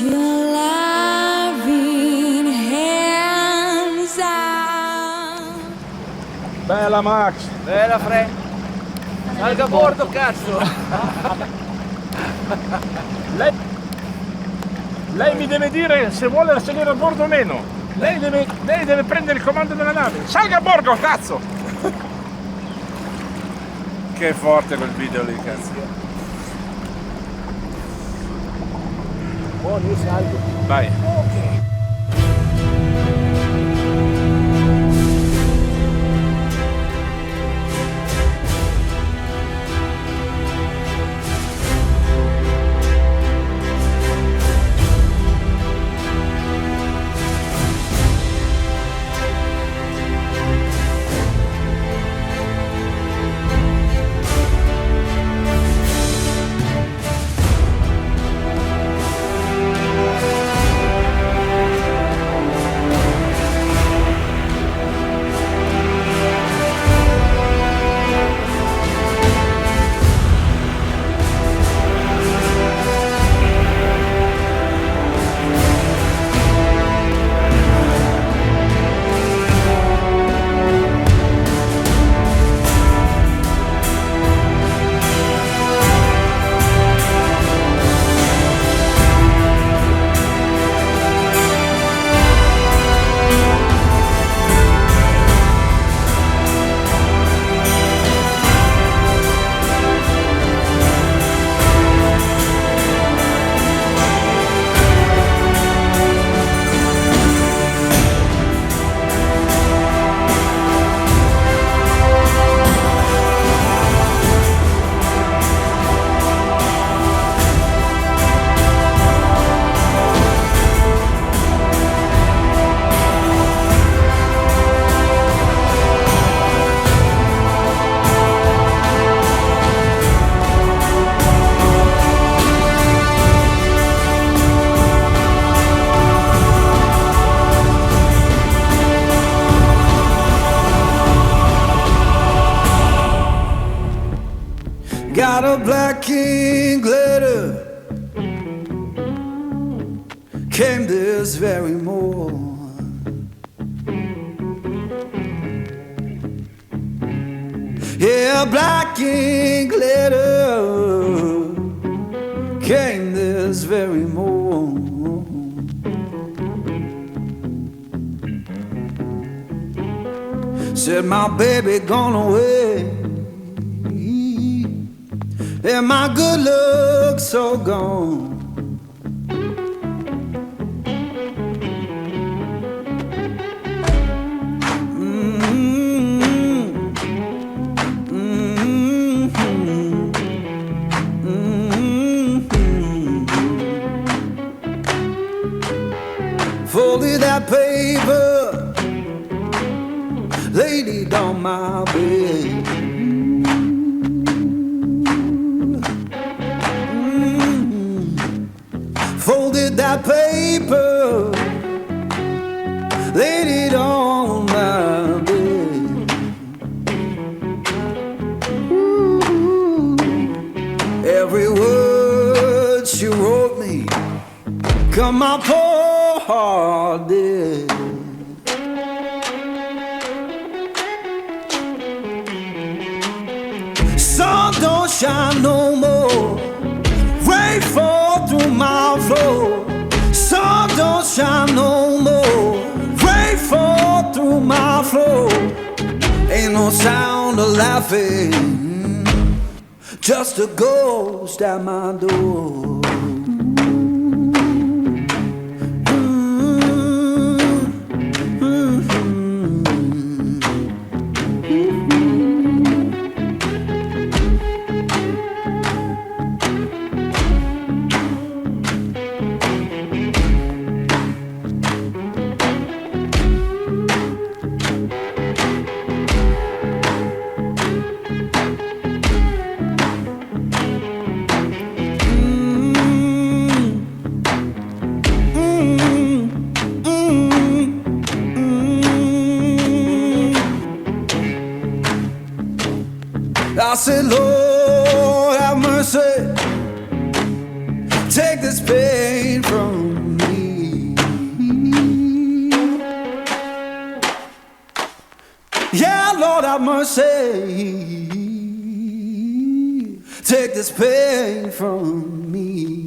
your loving hands out. Bella Max! Bella Fre. Salga a bordo, cazzo! Lei mi deve dire se vuole salire a bordo o meno. Lei deve prendere il comando della nave. Salga a bordo, cazzo! Che forte quel video lì, cazzo. Buon, io salgo. Vai. Ok. Got a black king glitter, came this very morn. Yeah, black king glitter, came this very morn. Said my baby gone away, and my good looks so gone. Folded that paper, laid it on my bed. Folded that paper, laid it on my bed. Ooh, every word she wrote me, come my poor heart did. Sun don't shine no more, rain fall through my floor. Sun don't shine no more, rain fall through my floor. Ain't no sound of laughing, just a ghost at my door. I said, Lord, have mercy. take this pain from me. Yeah, Lord, have mercy. Take this pain from me.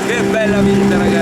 Che bella vita, ragazzi.